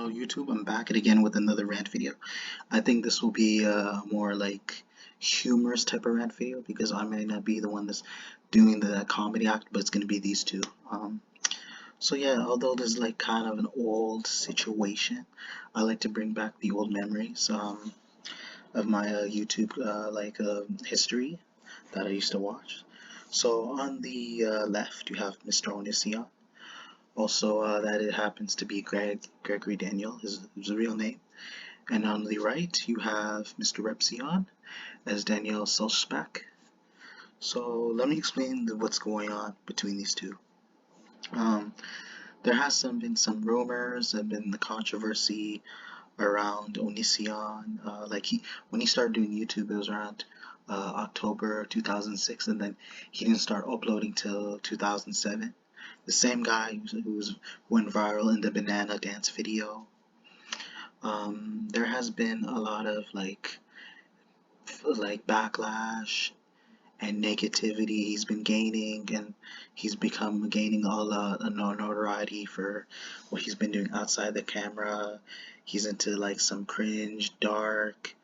Hello YouTube, I'm back again with another rant video. I think this will be a more like humorous type of rant video because I may not be the one that's doing the comedy act, but it's going to be these two. So yeah, although this is like kind of an old situation, I like to bring back the old memories of my YouTube history that I used to watch. So on the left you have Mr. Onision. Also, that it happens to be Gregory Daniel, his real name. And on the right, you have Mr.Repzion as Daniel Sospek. So let me explain what's going on between these two. Um, there has been some rumors and been the controversy around Onision. When he started doing YouTube, it was around October 2006, and then he didn't start uploading till 2007. The same guy who went viral in the banana dance video. There has been a lot of backlash and negativity he's been gaining, and he's become gaining all notoriety for what he's been doing outside the camera. He's into like some cringe, dark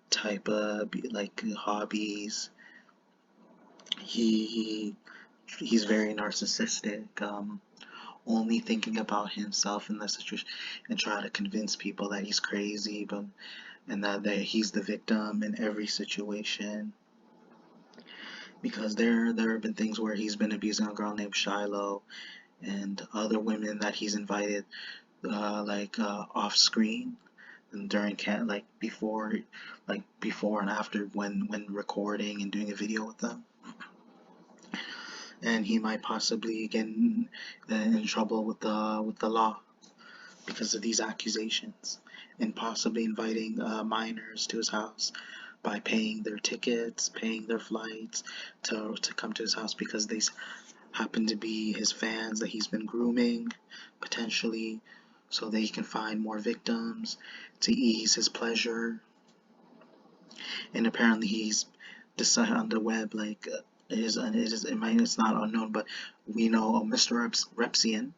type of hobbies. He he's very narcissistic. Only thinking about himself in that situation and trying to convince people that he's crazy, but and that he's the victim in every situation. Because there have been things where he's been abusing a girl named Shiloh and other women that he's invited off screen and during before and after when recording and doing a video with them. And he might possibly get in trouble with the law because of these accusations, and possibly inviting minors to his house by paying their tickets, paying their flights to come to his house because they happen to be his fans that he's been grooming potentially, so that he can find more victims to ease his pleasure. And apparently he's decided on the web it's not unknown, but we know Mr. Repzion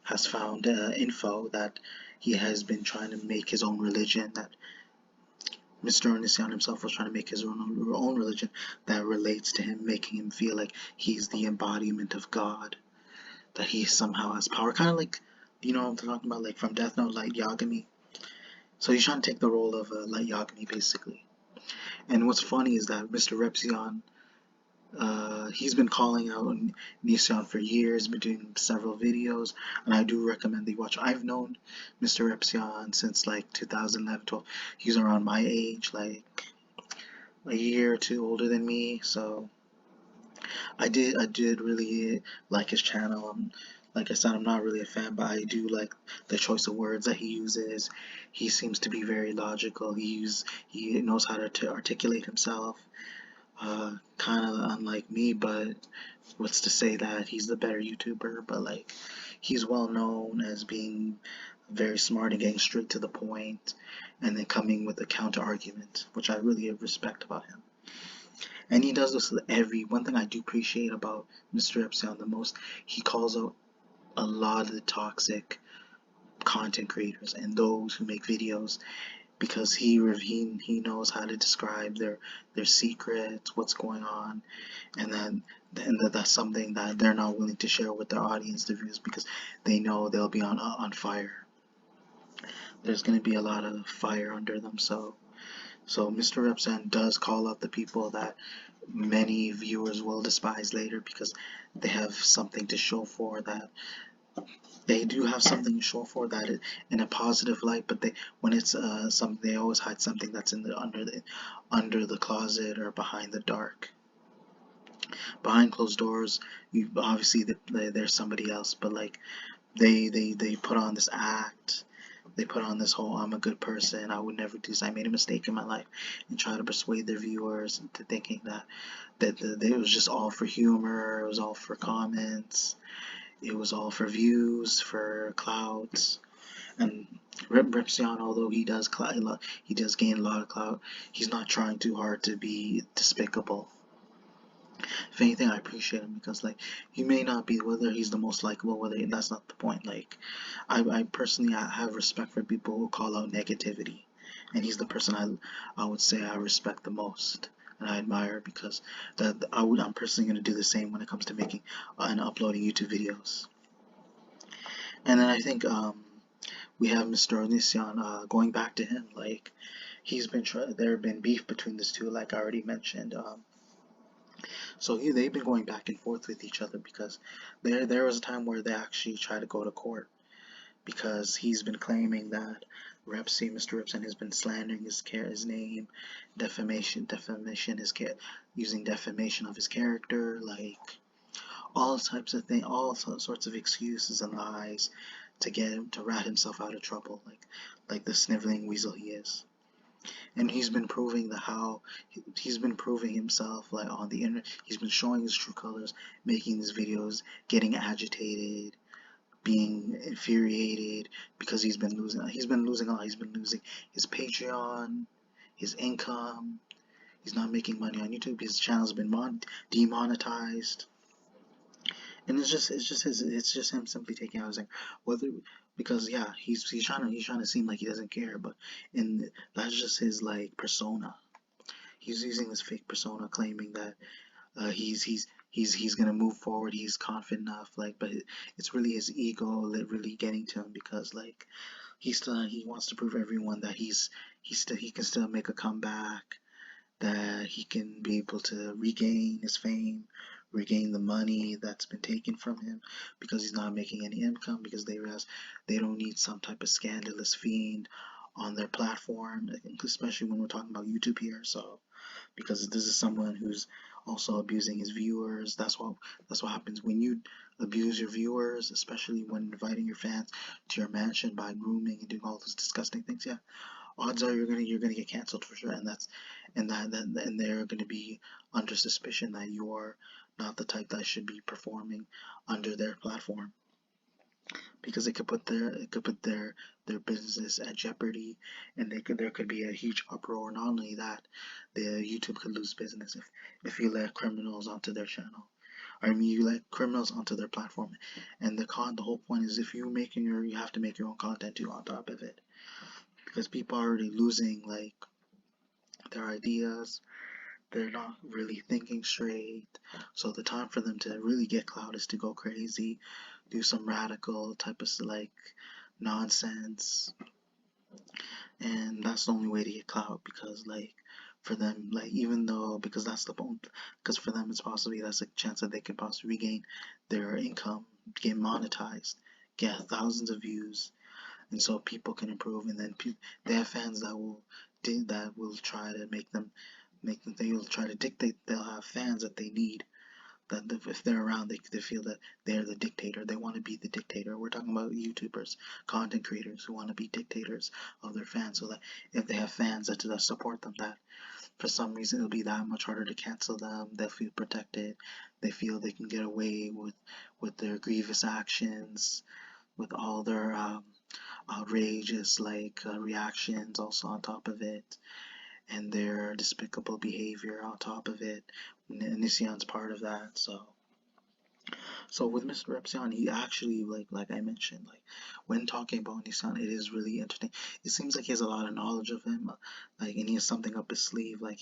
has found info that he has been trying to make his own religion, that Mr. Onision himself was trying to make his own religion that relates to him, making him feel like he's the embodiment of God, that he somehow has power, kind of like, you know what I'm talking about, like from Death Note, Light Yagami. So he's trying to take the role of Light Yagami, basically. And what's funny is that Mr. Repzion, he's been calling out Onision for years, been doing several videos, and I do recommend that you watch. I've known Mr. Repzion since like 2011, 12. He's around my age, like a year or two older than me, so I did really like his channel. Like I said, I'm not really a fan, but I do like the choice of words that he uses. He seems to be very logical. He knows how to articulate himself. Kind of unlike me, but what's to say that he's the better YouTuber? But like, he's well known as being very smart and getting straight to the point, and then coming with a counter argument, which I really respect about him. And he does this with one thing I do appreciate about Mr. Repzion the most, he calls out a lot of the toxic content creators and those who make videos, because he knows how to describe their secrets, what's going on, and that's something that they're not willing to share with their audience, the viewers, because they know they'll be on fire. There's going to be a lot of fire under them. So Mr. Repzion does call out the people that many viewers will despise later, because they have something to show for that. They do have something to show for that in a positive light, but when it's something, they always hide something that's under the closet or behind the dark. Behind closed doors, obviously there's somebody else, but like they put on this act. They put on this whole I'm a good person, I would never do this, I made a mistake in my life, and try to persuade their viewers into thinking that it was just all for humor, it was all for comments, it was all for views, for clouds. And Repzion, although he does gain a lot of clout, he's not trying too hard to be despicable. If anything, I appreciate him because like he may not be whether he's the most likable, whether that's not the point. Like I personally I have respect for people who call out negativity, and he's the person I would say I respect the most and I admire because I'm personally gonna do the same when it comes to making and uploading YouTube videos. And then I think we have Mr. Onision, going back to him, like there have been beef between these two, like I already mentioned. They've been going back and forth with each other because there was a time where they actually tried to go to court because he's been claiming that Mr. Repzion has been slandering his name, defamation using defamation of his character, like all types of things, all sorts of excuses and lies to get him to rat himself out of trouble, like the sniveling weasel he is. And he's been proving he's been proving himself like on the internet. He's been showing his true colors, making these videos, getting agitated, being infuriated because he's been losing. He's been losing a lot. He's been losing his Patreon, his income. He's not making money on YouTube. His channel's been demonetized. And it's just him simply taking out his anger. Whether because yeah, he's trying to seem like he doesn't care, but in that's just his like persona. He's using this fake persona, claiming that he's gonna move forward. He's confident enough, like, but it's really his ego that really getting to him because like he wants to prove everyone that he can still make a comeback, that he can be able to regain his fame, regain the money that's been taken from him because he's not making any income because they realize they don't need some type of scandalous fiend on their platform, especially when we're talking about YouTube here. So because this is someone who's also abusing his viewers. That's what happens when you abuse your viewers, especially when inviting your fans to your mansion by grooming and doing all those disgusting things. Yeah, odds are you're gonna get canceled for sure, and they're gonna be under suspicion that you're not the type that should be performing under their platform because it could put their business at jeopardy, and there could be a huge uproar. Not only that, the YouTube could lose business if you let criminals onto their channel. I mean, you let criminals onto their platform, and the whole point is if you have to make your own content too on top of it, because people are already losing like their ideas. They're not really thinking straight. So the time for them to really get clout is to go crazy, do some radical type of like nonsense, and that's the only way to get clout because like for them like even though because that's the point because for them it's possibly that's a chance that they could possibly regain their income, get monetized, get thousands of views, and so people can improve, and then they have fans that will try to make them they'll try to dictate. They'll have fans that they need, that if they're around they feel that they're the dictator. They want to be the dictator. We're talking about YouTubers, content creators who want to be dictators of their fans, so that if they have fans that support them, that for some reason it'll be that much harder to cancel them. They'll feel protected. They feel they can get away with their grievous actions, with all their outrageous like reactions also on top of it, and their despicable behavior on top of it. Nissan's part of that. So with Mr. Repzion, he actually like I mentioned, like when talking about Nissan, it is really interesting. It seems like he has a lot of knowledge of him, like, and he has something up his sleeve. Like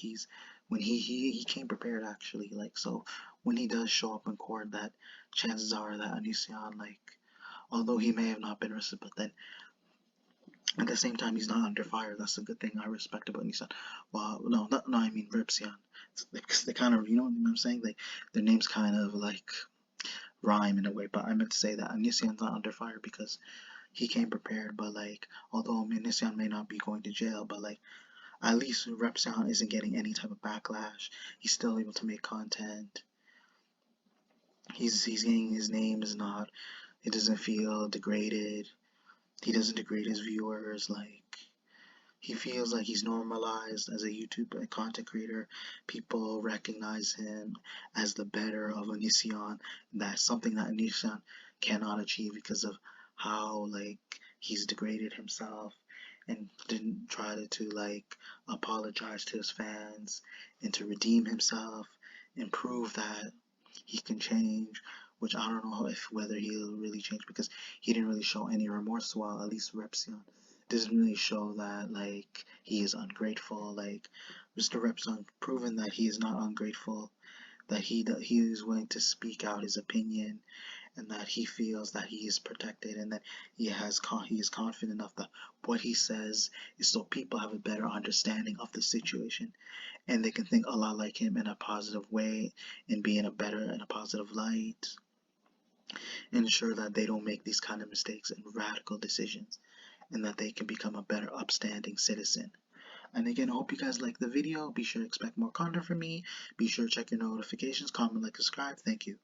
when he came prepared actually. Like so when he does show up in court, that chances are that Nissan, like, although he may have not been arrested, but then at the same time, he's not under fire. That's a good thing I respect about Nissan. Well, no, I mean Repzion. Because they kind of, you know what I'm saying? Like their names kind of like rhyme in a way. But I meant to say that Nissan's not under fire because he came prepared. But like, although Nissan may not be going to jail, but like at least Repzion isn't getting any type of backlash. He's still able to make content. He's getting his name is not. He doesn't feel degraded. He doesn't degrade his viewers. Like he feels like he's normalized as a YouTube content creator. People recognize him as the better of Onision. That's something that Onision cannot achieve because of how like he's degraded himself and didn't try to like apologize to his fans and to redeem himself and prove that he can change, which I don't know if whether he'll really change, because he didn't really show any remorse. While at least Repzion doesn't really show that like he is ungrateful. Like Mr. Repzion proven that he is not ungrateful, that he is willing to speak out his opinion, and that he feels that he is protected, and that he is confident enough that what he says is so people have a better understanding of the situation, and they can think a lot like him in a positive way, and be in a better and a positive light, ensure that they don't make these kind of mistakes and radical decisions, and that they can become a better upstanding citizen. And again, I hope you guys like the video. Be sure to expect more content from me. Be sure to check your notifications, comment, like, subscribe. Thank you.